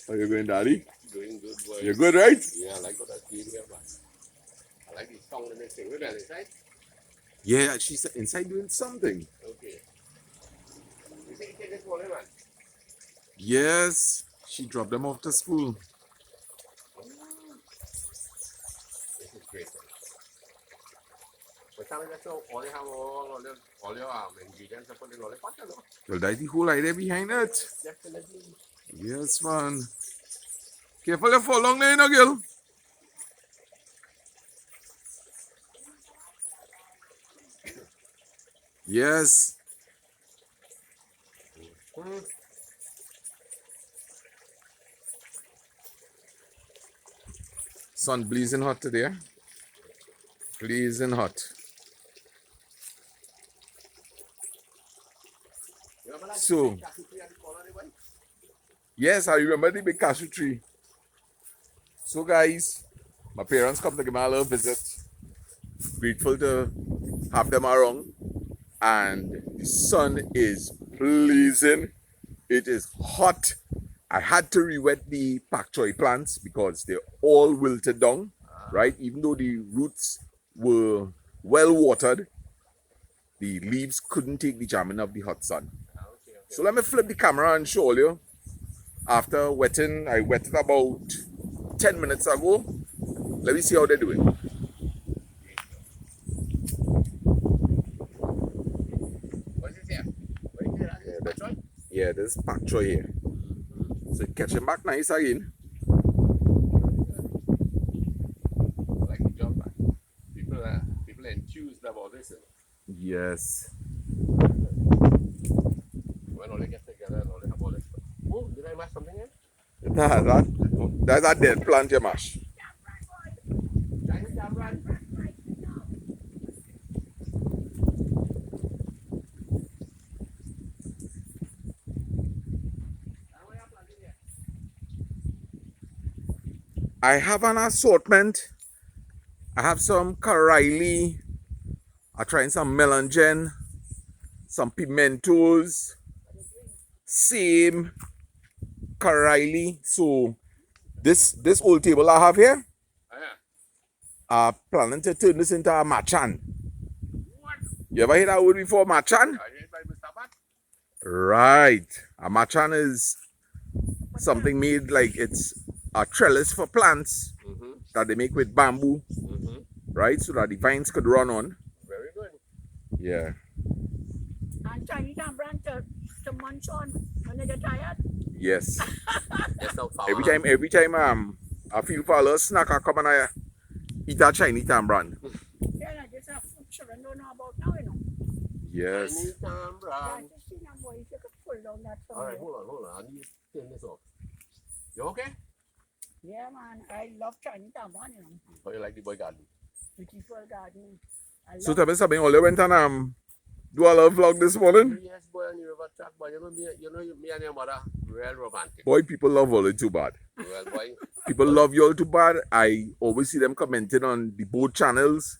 How you going, Daddy? Doing good, boy. You're good, right? Yeah, I like what I feel here, man. I like the song and everything. Where that inside? Yeah, she's inside doing something. Okay. You think you take this morning, man? Yes, she dropped them off to school. This is great. But tell me that so all you have all your ingredients are put in all the pot, you know? Well, that's the whole idea behind it. Definitely. Yes, man. Careful you fall long there, you know, girl. Yes. Sun blazing hot today. Blazing hot. You remember that So, big cashew tree at the corner, boy? yes, I remember the big cashew tree. So, guys, my parents come to give me a little visit. Grateful to have them around. And the sun is blazing. It is hot. I had to re-wet the pak choy plants because they're all wilted down, right? Even though the roots were well watered, the leaves couldn't take the jamming of the hot sun. Okay. So let me flip the camera and show you. After wetting, I wetted about 10 minutes ago. Let me see how they're doing. What's this here? What is that? Yeah, Pak choy? Yeah, there's pak choy here. So it catching back nice again. I like the job, man. People are enthused about this. You know? Yes. When all they get together and all they have all this. Oh, did I mash something in? That's a dead plant you mash. Chinese tamarind. I have an assortment. I have some Karaili. I'm trying some melangen, some pimentos, same Karaili. So this old table I have here, Oh, yeah. I'm planning to turn this into a machan. What? You ever hear that word before, machan? I heard by Mr. Bat. Right. A machan is something made like it's a trellis for plants that they make with bamboo, right? So that the vines could run on. Very good. Yeah. And Chinese tamarind to munch on when they get tired. Yes. That's no power. Every time I feel for a little snack, I come and I eat a Chinese tamarind. Yeah, like this are food children don't know about now, you know. Yes. Chinese Yeah, tamarind. just see now, boy, if you could pull down that from All right, there. hold on. I need to turn this off. You okay? Yeah, man, I love Chinese tamarind, you know. How you like the boy garden? Beautiful garden. I So love tell me something, all you went and do a little vlog this morning? Yes, boy, and you ever chat, but you know me and your mother, real romantic. Boy, people love all it too bad. Well, boy. People love you all too bad. I always see them commenting on the both channels,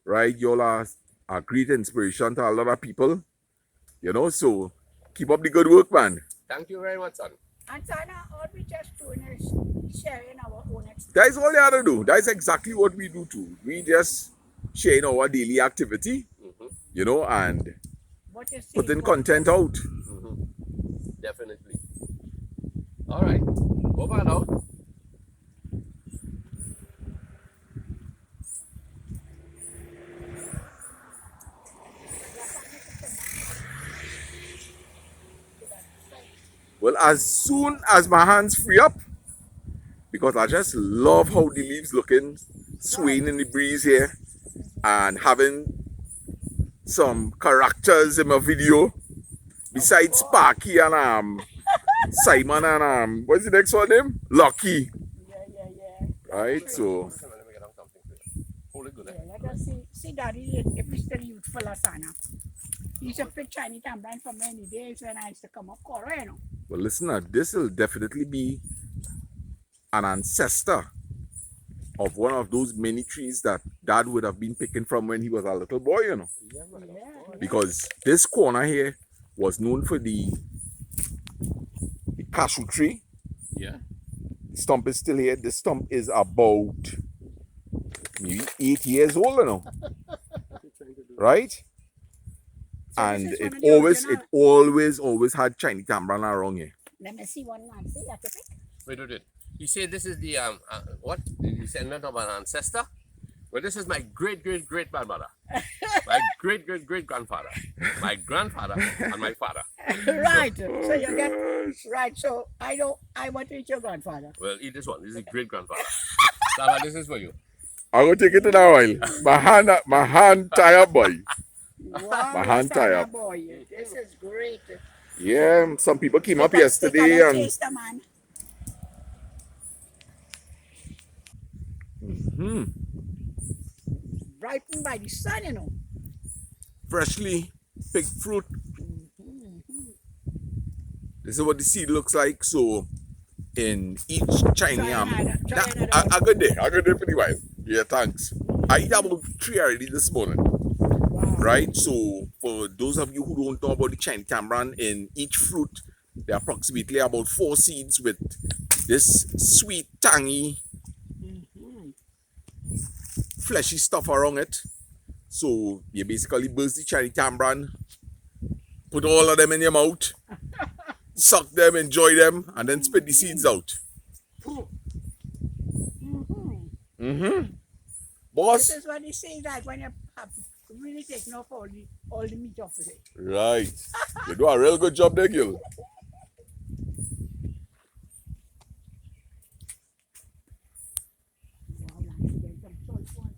right? Y'all are a great inspiration to a lot of people, you know, so keep up the good work, man. Thank you very much, son. And Sana, all we just doing is sharing our own experience. That's all you have to do. That's exactly what we do too. We just sharing our daily activity, you know, and What you see, putting what- content out. Definitely. All right. Over now. Well, as soon as my hands free up, because I just love how the leaves looking, swaying in the breeze here, and having some characters in my video, besides Sparky and Simon and what's the next one name? Lucky, Yeah. right? So Listen, let me get on something quick. Hold it good, eh? Yeah, let us see Daddy if he's still youthful as Sana. He used to pick Chinese tamarind for many days when I used to come up Coro, you know. well, listen, this will definitely be an ancestor of one of those many trees that Dad would have been picking from when he was a little boy, you know. Yeah, man. Yeah. Because this corner here was known for the cashew tree. Yeah. The stump is still here. The stump is about maybe 8 years old now, right? So And this is one it of the always, original. always had Chinese tamarind around here. Let me see one man. See that you pick? Wait. He said this is the what? He said not of an ancestor. Well, this is my great grandmother, my great grandfather, my grandfather, and my father. Right. So Oh, you get gosh. right. So I want to eat your grandfather. Well, eat this one. This is great grandfather. Lala, this is for you. I'm gonna take it in a while. My hand tired, boy. Wow, My hand Lasagna tired. boy. This is great. Yeah, some people came up Take a yesterday little and taste, man. Ripened by the sun, you know. freshly picked fruit. This is what the seed looks like. So in each Chinese a good day for the wife. Yeah, thanks. I eat about 3 already this morning. Wow. Right? So for those of you who don't know about the Chinese tamarind, in each fruit there are approximately about 4 seeds with this sweet, tangy, fleshy stuff around it. So you basically burst the Chinese tamarind, put all of them in your mouth, suck them, enjoy them, and then spit the seeds out. Boss? This is what they say that when you have really taken off all the meat off of it. Right. You do a real good job there, Gil. Wow, man, there's some choice ones.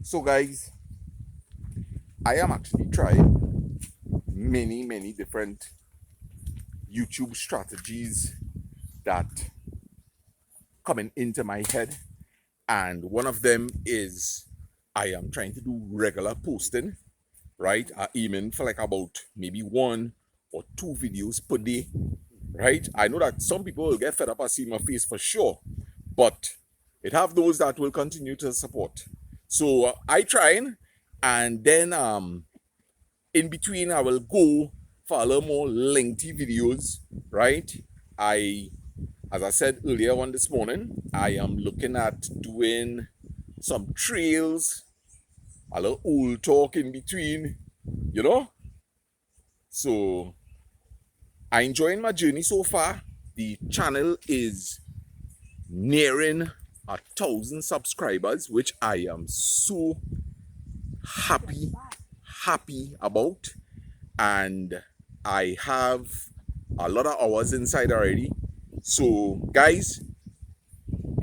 So guys, I am actually trying many different YouTube strategies that coming into my head, and one of them is I am trying to do regular posting, right? I aiming for like about maybe 1 or 2 videos per day, right? I know that some people will get fed up at seeing my face for sure, but it have those that will continue to support. So I trying, and then in between I will go for a little more lengthy videos, right? As I said earlier on this morning, I am looking at doing some trails, a little old talk in between, you know? So I enjoying my journey so far. The channel is nearing 1,000 subscribers, which I am so happy about, and I have a lot of hours inside already. So guys,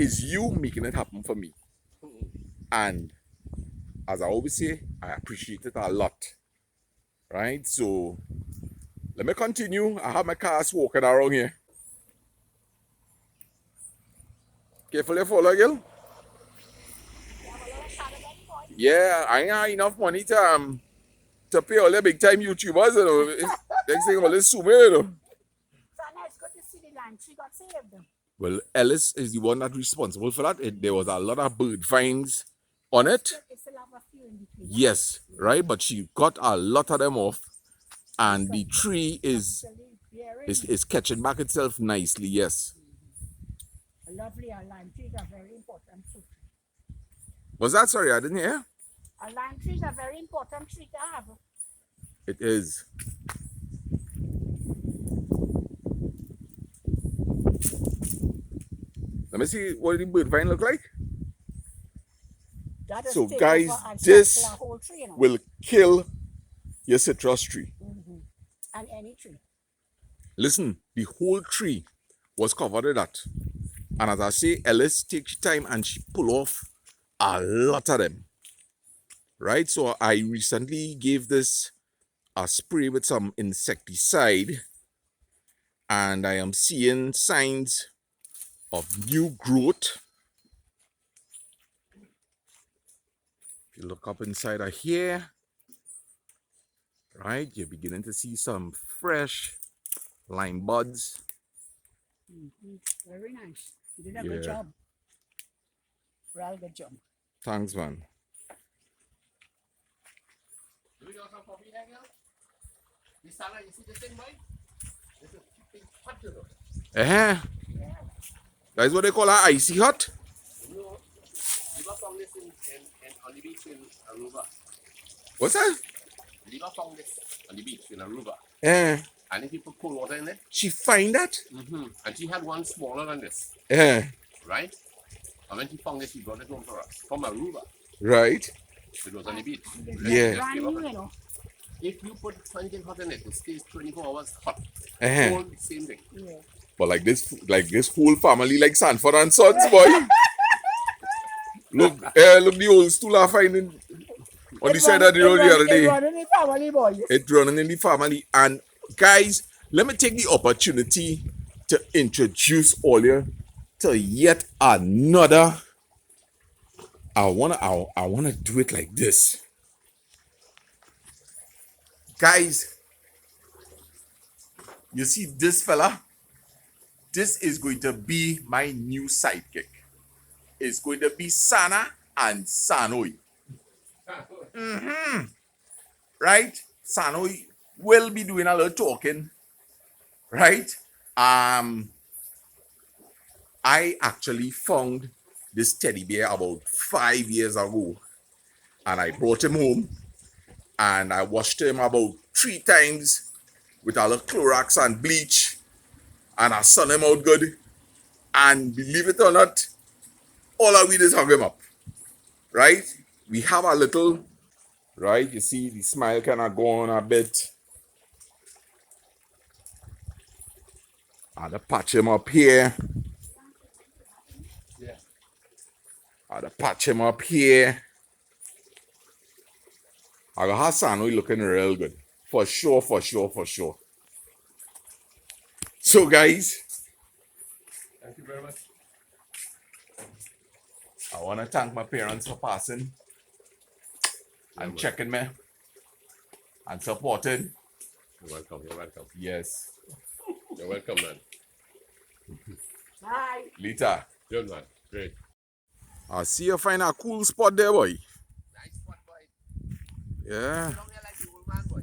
it's you making it happen for me, and as I always say, I appreciate it a lot, right? So let me continue. I have my cars walking around here. Carefully follow, girl. Yeah, I ain't have enough money to pay all the big time YouTubers, you know. Next thing all this sue me, you know. Sana, it's good to see the land. She got saved. Well, Ellis is the one that's responsible for that. There was a lot of bird finds on it. It's still have a few in between. Yes, right? But she got a lot of them off. And the tree is catching back itself nicely, yes. Lovely, lime trees are very important too. Was that, sorry, I didn't hear? Lime trees are very important tree to have. It is. Let me see what the bird vine look like. That is So take guys, over and this circle a whole tree, you know. will kill your citrus tree. And any tree. Listen, the whole tree was covered with that. And as I say, Ellis takes time and she pull off a lot of them. Right? So I recently gave this a spray with some insecticide, and I am seeing signs of new growth. If you look up inside of here, right, you're beginning to see some fresh lime buds. Very nice. You did a good Yeah. job. Real good job. Thanks, man. Do we got some coffee here, girl? This salad, you see this thing, boy? This is big hot, you know. That's what they call an icy hot. You know, liver found this on the beach in Aruba. What's that? Liver found this on the beach in Aruba. And if you put cold water in it, She find that? and she had one smaller than this, right? And when she found this, she brought it home for us from Aruba. Right. It was on the beach. Yeah. Just gave up on it. If you put anything hot in it, it stays 24 hours hot. All same thing. Yeah. But like this whole family like Sanford and Sons, boy. look the old stool I find on the side of the road the other day. It running in family, boys. It's running in the family. And guys, let me take the opportunity to introduce all you to yet another. I wanna do it like this. Guys, you see this fella? This is going to be my new sidekick. It's going to be Sana and Sanoi. Right? Sanoi will be doing a little talking. Right? I actually found this teddy bear about 5 years ago. And I brought him home. And I washed him about 3 times with a little Clorox and bleach. And I sun him out good. And believe it or not, all I did is hug him up. Right? We have a little, right? You see the smile kind of go on a bit. I had to patch him up here. Yeah. I had to patch him up here. I got Hassan looking real good. For sure, for sure, for sure. So guys, Thank you very much. I want to thank my parents for passing and checking me and supporting. You're welcome. You're welcome. Yes. You're welcome, man. Bye. Later. Good, man. Great. I see you find a cool spot there, boy. Nice spot, boy. Yeah. Sit down here like the old man, boy.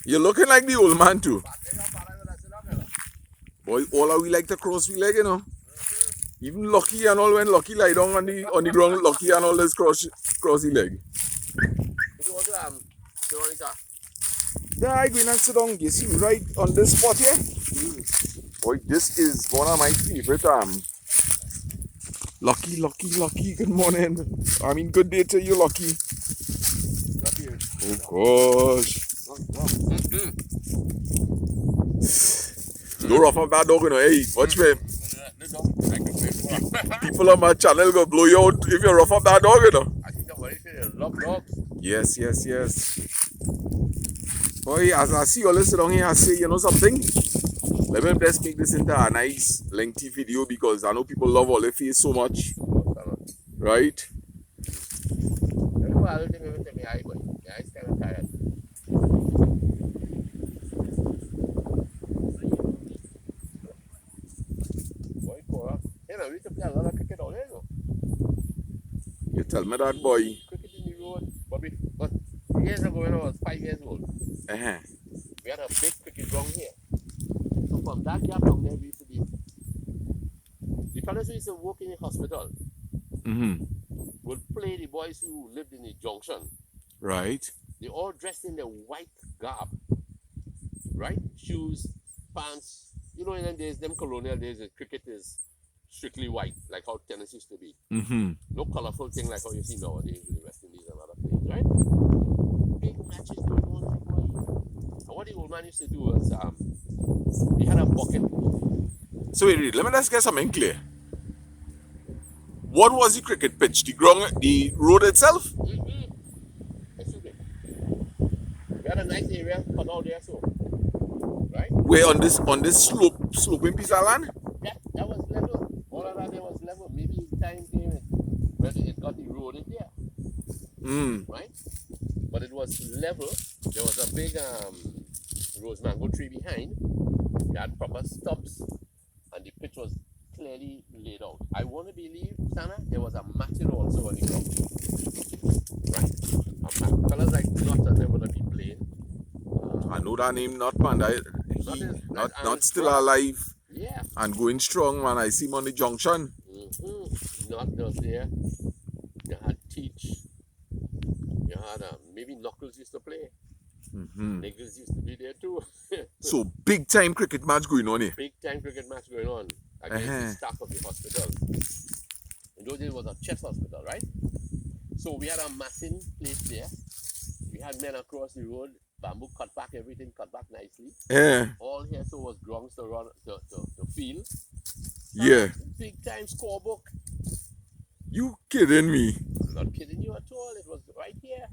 You're looking like the old man too. But they don't bother with us, sit down here. Boy, all of we like to cross we leg, you know. Even Lucky and all, when Lucky lie down on the ground, Lucky and all this cross the leg. If you want to, Veronica. Yeah, I go in and sit down. You see, right on this spot here. Boy, this is one of my favorite. Lucky. Good morning. I mean, good day to you, Lucky. Oh gosh. Don't rough up that dog, you know. Hey, watch me. People on my channel go blow you out if you rough up that dog, you know. I think that's what he said. Love dogs. Yes. Boy, as I see you all sit down here, I say, you know something? Let me just make this into a nice, lengthy video because I know people love all their face so much. Right? I don't think we will take me eye, boy. My eyes kind of tired. Boy, Cora. You know, we used to play a lot of cricket out there, you know. You tell me that, boy. Cricket in the road. But years ago when I was 5 years old, we had a big cricket ground here. So from that gap down there, we used to be. The fellows who used to work in the hospital would play the boys who lived in the junction. Right? They all dressed in their white garb, right? Shoes, pants. You know, in them days, them colonial days, the cricket is strictly white, like how tennis used to be. No colorful thing like how you see nowadays in the West Indies and other places, right? Big matches going on, boy. And what the old man used to do was, he had a bucket. So wait, let me just get something clear. What was the cricket pitch? The ground, the road itself? Excuse me. We had a nice area cut out there, so, right? Where on this sloping piece of land? Yeah, that was level. All of that there was level. Maybe time came when it got eroded there. Right? But it was level. There was a big rose mango tree behind. It had proper stubs. pitch was clearly laid out. I want to believe, Sana, there was a matting also on the ground. Right? Fellas like Nutter, they would be playing. I know that name, not man. Not still Brock. alive Yeah. and going strong, man. I see him on the junction. Not was there. You had Teach. You had maybe Knuckles used to play. Niggles used to be there too. So big time cricket match going on here. Big time cricket match going on against the staff of the hospital. In those days it was a chest hospital, right? So we had a massing place there. We had men across the road, bamboo cut back, everything cut back nicely. All here so was grounds to run to field. Yeah. Big time scorebook. You kidding me? I'm not kidding you at all. It was right here.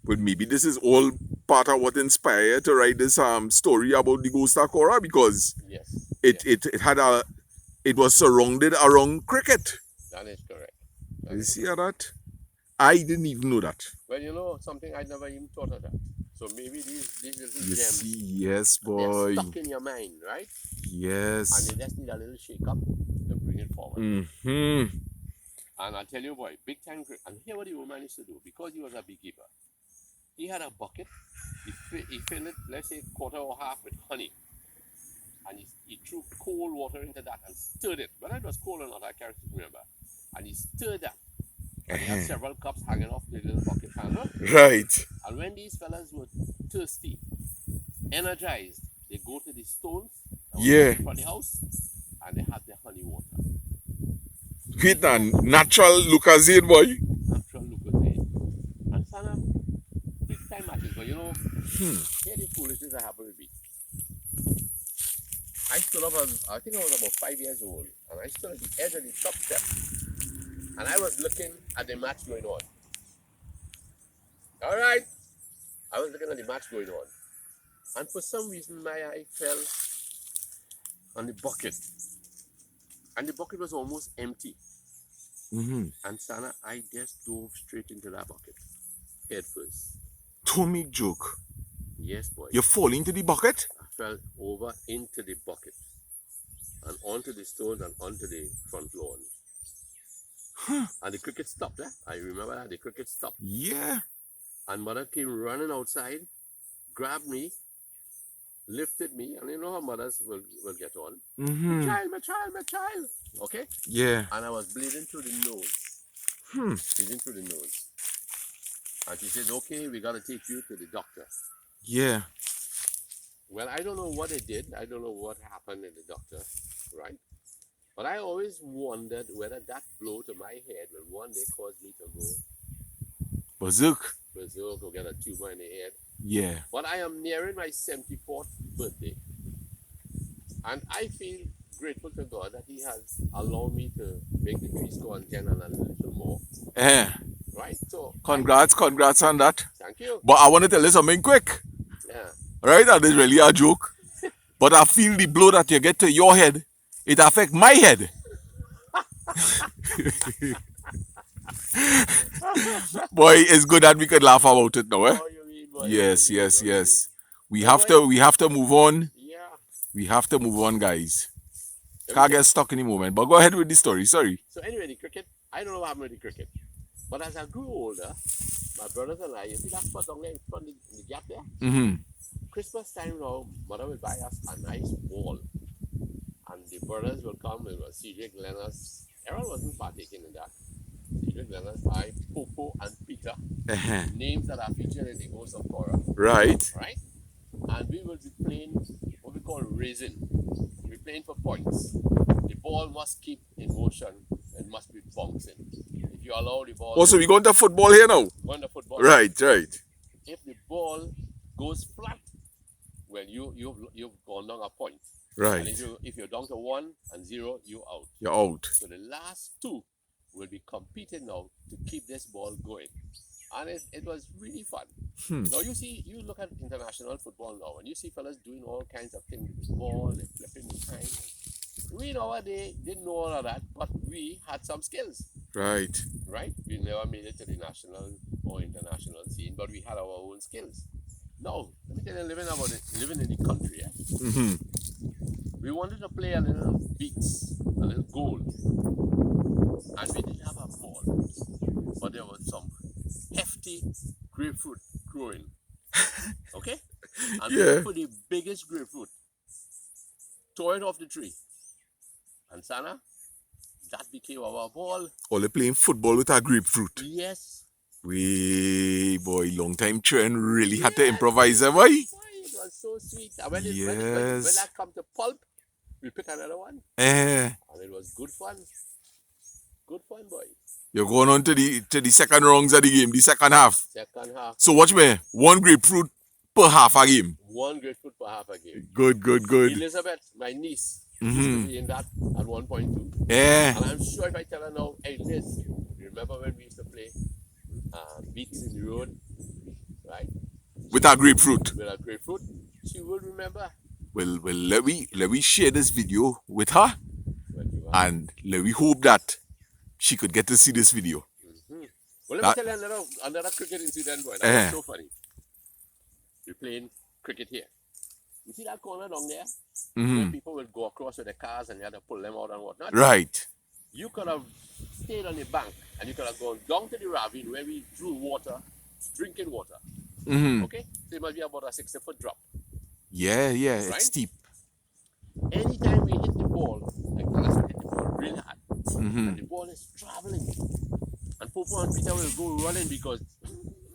But maybe this is all part of what inspired you to write this story about the ghost of Cora, because Yes. it was surrounded around cricket. That is correct. You see that? I didn't even know that. Well, you know, something I never even thought of that. So maybe these little You gems, see, yes, they're boy. stuck in your mind, right? Yes. And they just need a little shake up to bring it forward. And I'll tell you, boy, big time. And here what the old man used to do, because he was a beekeeper. He had a bucket. He filled it, let's say, quarter or half with honey. And he threw cold water into that and stirred it. Whether it was cold or not, I can't remember. And he stirred that. And he had several cups hanging off the little bucket handle. Right. And when these fellas were thirsty, energized, they go to the stones in front of the house and they had their honey water. Wait, natural Lucasade, boy. Natural Lucasade. And Sana, big time matches. But you know, here the foolishness that happened with me. I stood up, I think I was about 5 years old, and I stood at the edge of the top step, and I was looking at the match going on. All right, I was looking at the match going on, and for some reason my eye fell on the bucket, and the bucket was almost empty. And Sana, I just dove straight into that bucket, head first. Don't make joke. Yes, boy. You fall into the bucket? I fell over into the bucket and onto the stones and onto the front lawn. And the cricket stopped. I remember that. The cricket stopped. Yeah. And mother came running outside, grabbed me, lifted me, and you know how mothers will get on. My child. Okay? Yeah. And I was bleeding through the nose. Bleeding through the nose. And she says, okay, we got to take you to the doctor. Yeah. Well, I don't know what they did. I don't know what happened in the doctor, right? But I always wondered whether that blow to my head will one day cause me to go berserk or get a tumor in the head. Yeah. But I am nearing my 74th birthday. And I feel grateful to God that He has allowed me to make the tree score and gen and a little more. Right? So Congrats on that. thank you. But I want to tell you something quick. Yeah. Right? That is really a joke. But I feel the blow that you get to your head, it affects my head. Boy, it's good that we could laugh about it now, eh? Oh, you mean, boy, Yes. We So, have to move on. Yeah. We have to move on, guys. Can't get stuck in the moment. But go ahead with the story. Sorry. So anyway, the cricket, I don't know what happened with the cricket. But as I grew older, my brothers and I, you see that spot down there in front of the gap there? Christmas time now, mother will buy us a nice ball. And the brothers will come, it was CJ Glennis. Errol wasn't partaking in that. CJ Glennis, I, Popo, and Peter. Names that are featured in the Ghost of Cora. Right. Right? And we will be playing what we call raising. We're playing for points. The ball must keep in motion. It must be bouncing. If you allow the ball... Also, we going to football here now? Going to football. Right. If the ball goes flat, well, you've gone down a point. Right. And if you're down to 1 and 0, you're out. You're out. So the last two will be competing now to keep this ball going. And it was really fun. Now you look at international football now, and you see fellas doing all kinds of things with the ball, and flipping the time. We nowadays didn't know all of that, but we had some skills. Right. Right? We never made it to the national or international scene, but we had our own skills. Now, let me tell you, living in the country, We wanted to play a little beats, a little goal. And we didn't have a ball. But there was some hefty grapefruit growing. Okay? And we Yeah. looked for the biggest grapefruit. Tore it off the tree. And Sana, that became our ball. Only playing football with a grapefruit. Yes. Way boy, long time trend really had to improvise, eh, boy? Boy, it was so sweet. And when Yes. that come to pulp, we pick another one. Eh, And it was good fun. Good fun, boy. you're going on to the second rounds of the game, the second half. Second half. So watch me, one grapefruit per half a game. One grapefruit per half a game. Good. Elizabeth, my niece, used to be in that at 1.2. Eh, And I'm sure if I tell her now, hey Liz, you remember when we used to play beats in the road, right? with a grapefruit. With a grapefruit, she will remember. Well, let me share this video with her, When you are. and let me hope that she could get to see this video. Well, let That- me tell you another cricket incident, boy. That Eh. was so funny. We're playing cricket here. You see that corner down there? Where people will go across with their cars and you have to pull them out and whatnot. Right. You could have stayed on the bank and you could have gone down to the ravine where we drew water, drinking water. Okay? So it must be about a 60-foot drop. Yeah, Right? it's steep. Anytime we hit the ball, like unless we hit the ball really hard, and the ball is traveling, and Popo and Peter will go running because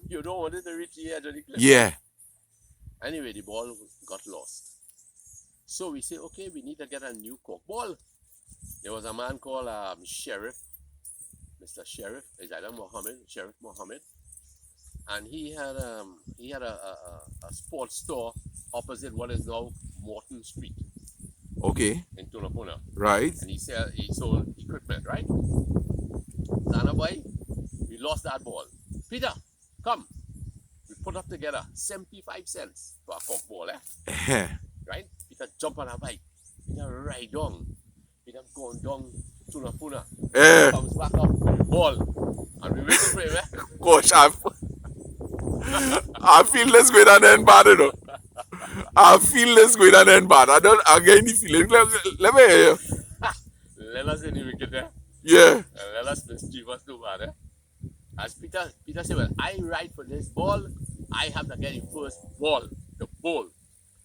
you don't want it to reach the edge of the cliff. Yeah. Anyway, the ball got lost. So we say, okay, we need to get a new cork ball. There was a man called Sheriff, Mr. Sheriff, is either Sheriff Mohammed, and he had a sports store opposite what is now Morton Street Okay. in Tunapuna. Right. And he sold equipment, right? Zana boy, we lost that ball. Peter, come. We put up together 75 cents for a cork ball, Eh. right? Peter jump on a bike. Peter ride down. Peter going down to Tunapuna. Eh. Comes back up with the ball. And we waiting for him, Gosh, I feel this going to end bad, you know. I feel this going to end bad. I get the feeling. Let me hear you. Let us in the wicket there. Yeah. And let us mischievous too bad, As Peter said, well, I ride for this ball. I have to get the first ball, the ball.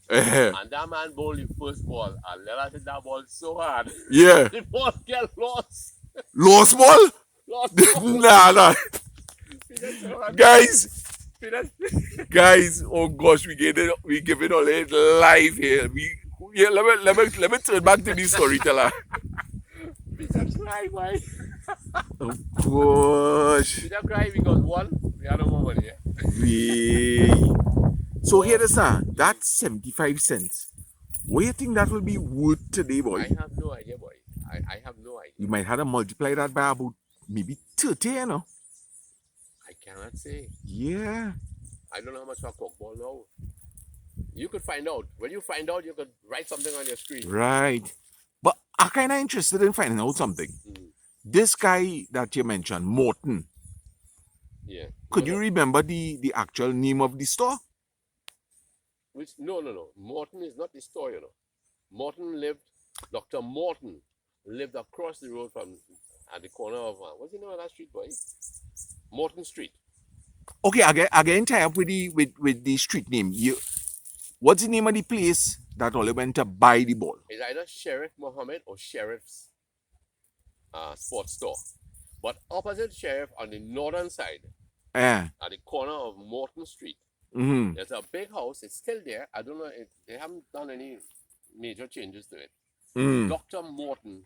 Eh. And that man bowled the first ball. And let us hit that ball so hard. Yeah. The ball get lost. Lost ball? Lost ball. Nah. Peter so hard. Guys, Peter, guys, oh gosh, we give it all it live here. Let me turn back to the storyteller. Peter cry, boy. Oh gosh. Peter cry because one, we had no more money. So here is that's 75 cents. What do you think that will be worth today, boy? I have no idea, boy. I have no idea. You might have to multiply that by about maybe 30, you know? I cannot say. Yeah. I don't know how much for a cork ball now. You could find out. When you find out, you could write something on your screen. Right. But I'm kind of interested in finding out something. This guy that you mentioned, Morton, Yeah. could you remember the actual name of the store? No. Morton is not the store, you know. Dr. Morton lived across the road from, at the corner of, what's the name of that street, boy? Morton Street. Okay, again tie up with the street name. What's the name of the place that Oli went to buy the ball? It's either Sheriff Mohammed or Sheriff's sports store. But opposite Sheriff on the northern side, Eh. at the corner of Morton Street, there's a big house. It's still there. I don't know. They haven't done any major changes to it. Dr. Morton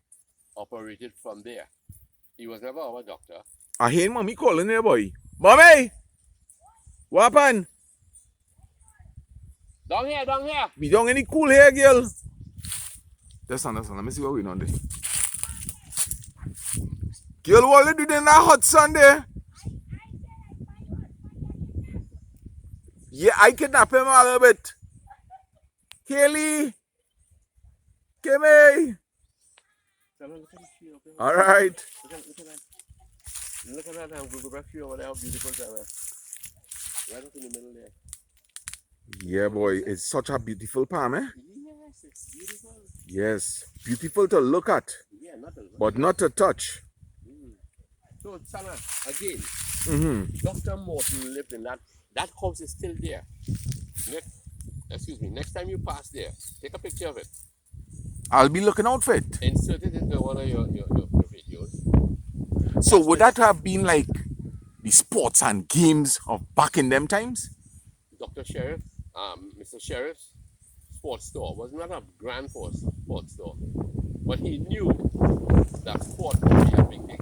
operated from there. He was never our doctor. I hear mommy calling there, boy. Mommy! What happened? Down here. Me don't any cool hair, girl. Listen. Let me see what we're on there. Girl, what you doing in that hot sun there? Yeah, I kidnap him a little bit. Kelly! Kimmy! All right. Look at that Google Back tree over there. How beautiful that is. Right up in the middle there. Yeah, boy, it's such a beautiful palm, eh? Yeah. Yes, it's beautiful. Yes, beautiful to look at, Yeah, not a but not to touch. So, Sana, again, Mm-hmm. Dr. Morton lived in that. That house is still there. Next, excuse me. Next time you pass there, take a picture of it. I'll be looking out for it. Insert it into one of your videos. So That's would where that have been like the sports and games of back in them times? Dr. Sheriff, Mr. Sheriff's sports store was not a grand sports store, but he knew that sport would be a big thing.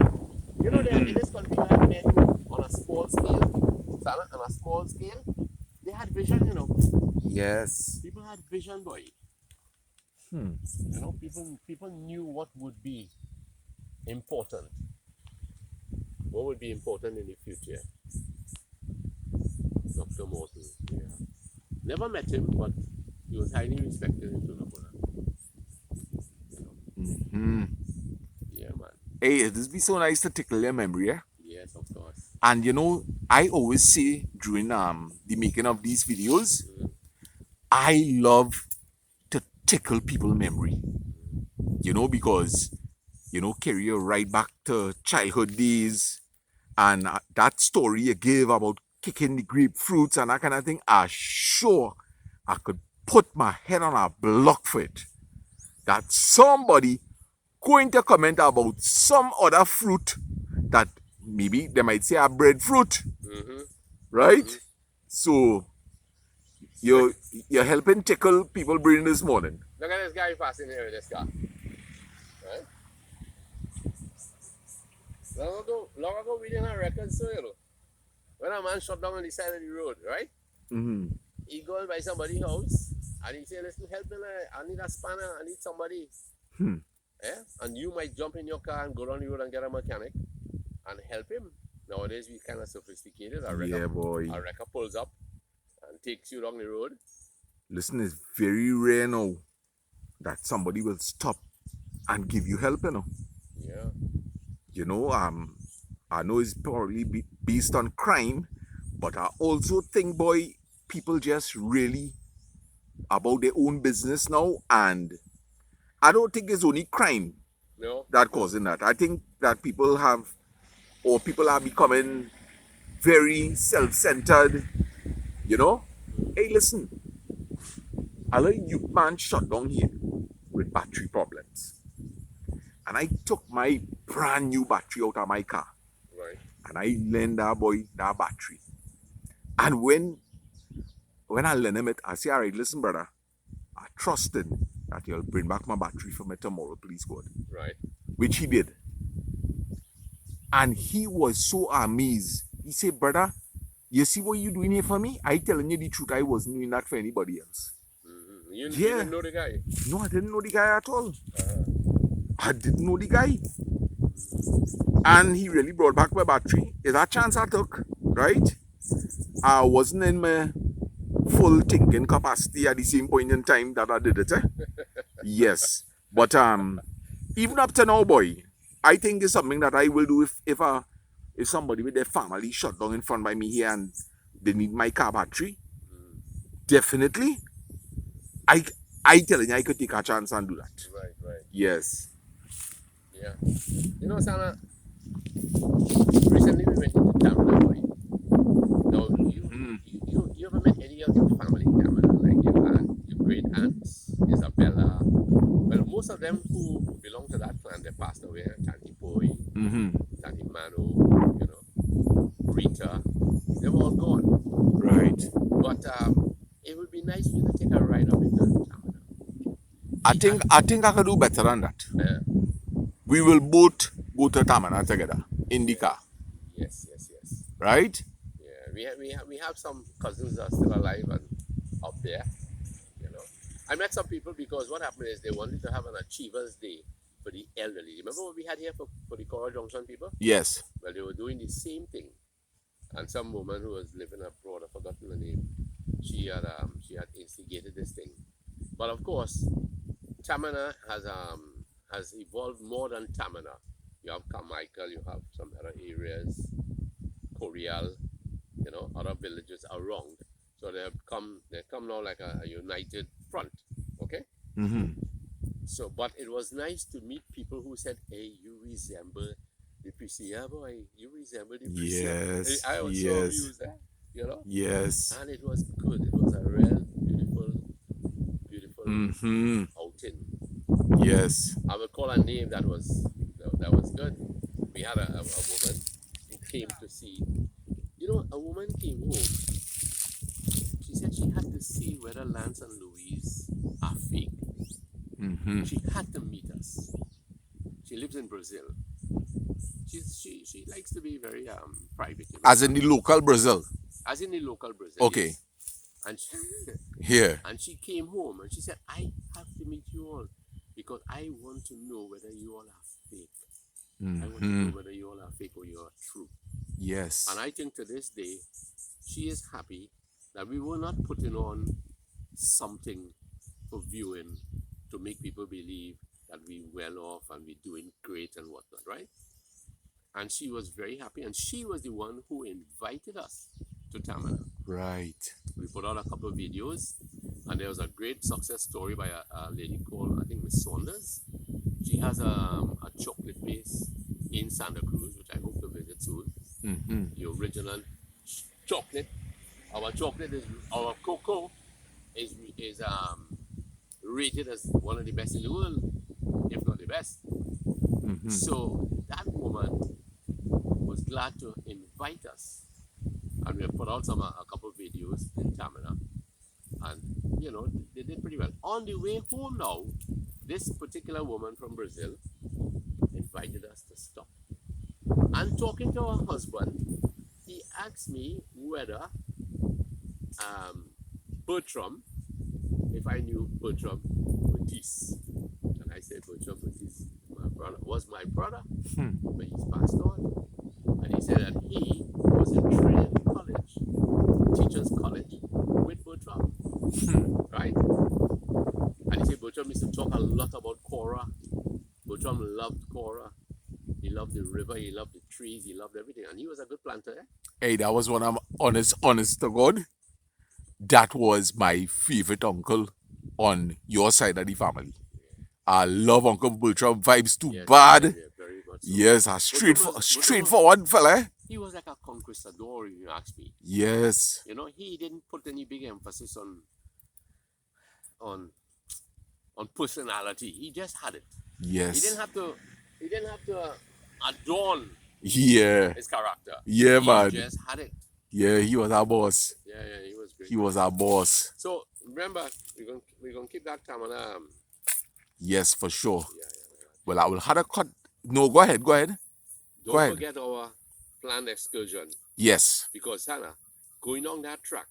You know, in this country, you have men who, on a small scale, Sana, on a small scale, they had vision, you know. Yes. People had vision, boy. Hmm. You know, people knew what would be important. What would be important in the future? Dr. Morton, yeah. Never met him, but he was highly respected in Tunapuna. Mm-hmm. Yeah, man. Hey, it just be so nice to tickle your memory, yeah? Yes, of course. And you know, I always say during the making of these videos, I love to tickle people memory. You know, because carry you right back to childhood days, and that story you gave about kicking the grapefruits and that kind of thing. I sure I could put my head on a block for it. That somebody going to comment about some other fruit that maybe they might say a breadfruit, Mm-hmm. right? So you're helping tickle people brain this morning. Look at this guy passing here with this car. Right? Long ago, we didn't have records, so you know. When a man shot down on the side of the road, right? Mm-hmm. He goes by somebody's house and he say, listen, help me, I need a spanner, I need somebody. Hmm. Yeah? And you might jump in your car and go down the road and get a mechanic and help him. Nowadays, we kind of sophisticated. Yeah, boy. A wrecker pulls up and takes you down the road. Listen, it's very rare now that somebody will stop and give you help, Yeah. You know, I know it's probably based on crime, but I also think, boy, people just really about their own business now, and I don't think it's only crime No. that causing that. I think that people are becoming very self-centered, you know. Hey, listen, I let you man shut down here with battery problems. And I took my brand new battery out of my car Right. and I lend that boy that battery. And when I lend him it, I say, all right, listen, brother, I trusted that you'll bring back my battery for me tomorrow, please God. Right. Which he did. And he was so amazed. He said, brother, you see what you doing here for me? I telling you the truth, I wasn't doing that for anybody else. Mm-hmm. You Yeah. didn't know the guy? No, I didn't know the guy at all. I didn't know the guy. And he really brought back my battery. It's a chance I took, right? I wasn't in my full thinking capacity at the same point in time that I did it. Yes. But even up to now, boy, I think it's something that I will do if somebody with their family shut down in front by me here and they need my car battery. Definitely. I telling you, I could take a chance and do that. Right, right. Yes. Yeah. You know, Sana, recently we went into Tamina, boy. Now, you ever met any of your family in Tamina? Like your great aunts, Isabella? Well, most of them who belong to that clan, they passed away. Tanti Boy, Mm-hmm. Tanti Mano, you know, Rita, they're all gone. Right. But it would be nice for you to take a ride up into Tamina. I think I could do better than that. Yeah. We will both go to Tamana together in the car, Yes. right? Yeah, we have some cousins that are still alive and up there. You know, I met some people because what happened is they wanted to have an Achievers Day for the elderly. Remember what we had here for the Coral Junction people? Yes. Well, they were doing the same thing, and some woman who was living abroad, I've forgotten the name, she had instigated this thing. But of course, Tamina has evolved more than Tamina. You have Carmichael, you have some other areas, Corial, you know, other villages around. So they come now like a united front. Okay? So, but it was nice to meet people who said, "Hey, you resemble the PCA boy. You resemble the PCA." Yes, I was so yes, amused, you know. yes. And it was good. It was a real beautiful outing. Yes. I will call a name that was good. We had a woman who came to see. You know, a woman came home. She said she had to see whether Lance and Louise are fake. She had to meet us. She lives in Brazil. She likes to be very private. You know? As in the local Brazil. As in the local Brazil. Okay. Yes. And she, Here. and she came home and she said, "I have to meet you all because I want to know whether you all are fake. I want to know whether you all are fake or you are true." Yes. And I think to this day, she is happy that we were not putting on something for viewing to make people believe that we're well off and we're doing great and whatnot, right? And she was very happy, and she was the one who invited us to Tamana. Right. We put out a couple of videos, and there was a great success story by a lady called, I think, Miss Saunders. She has a chocolate base in Santa Cruz, which I hope to visit soon. The original chocolate. Our chocolate is, our cocoa is rated as one of the best in the world, if not the best. So that woman was glad to invite us, and we put out a couple of videos in Tamina, and you know, they did pretty well. On the way home now, this particular woman from Brazil invited us to stop. And talking to her husband, he asked me whether Bertram, if I knew Bertram Batiste. And I said, Bertram Batiste was my brother, but he's passed on. And he said that he was in Trinity College, Teachers College, with Bertram, right? And he said Bertram used to talk a lot about Cora. Bertram loved Cora. He loved the river, he loved the trees, he loved everything. And he was a good planter, eh? Hey, that was one I'm honest to God. That was my favorite uncle on your side of the family. I love Uncle Bertram. Vibes too bad. Yeah, very much so. Yes, a straightforward fella. He was like a conquistador, if you ask me. Yes. You know, he didn't put any big emphasis on personality. He just had it. Yes. He didn't have to adorn Yeah. his character. Yeah, He man. just had it. Yeah, he was our boss. Yeah, he was great. He was our boss. So remember, we're gonna keep that Tamana. Yes, for sure. Yeah. Well, I will have a cut. No, go ahead. Don't Go ahead. forget our planned excursion, Yes. because Hannah, going on that track,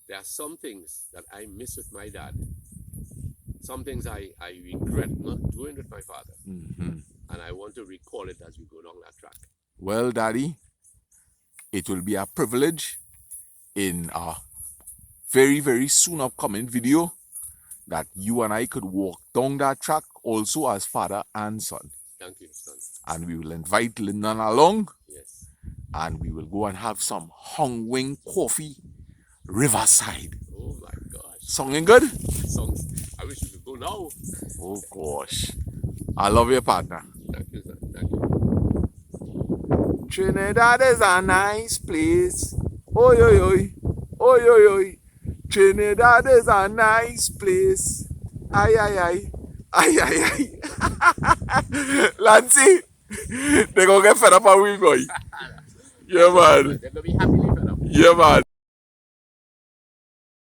there are some things that I miss with my dad. Some things I regret not doing with my father, and I want to recall it as we go down that track. Well, Daddy, it will be a privilege in a very, very soon upcoming video that you and I could walk down that track also as father and son. Thank you, son. And we will invite Lyndon along, Yes. and we will go and have some hung wing coffee riverside. Oh my gosh. Sounding good? Songs. I wish we could go now. Oh gosh. I love your partner. Thank you, son. Thank you. Trinidad is a nice place. Oi, oi, oi. Oi, oi, oi. Trinidad is a nice place. Ay, ay, ay. Ay, ay, ay. Lancy, they gonna get fed up on we, boy. Yeah, man. They're gonna be happily fed up. Yeah, man.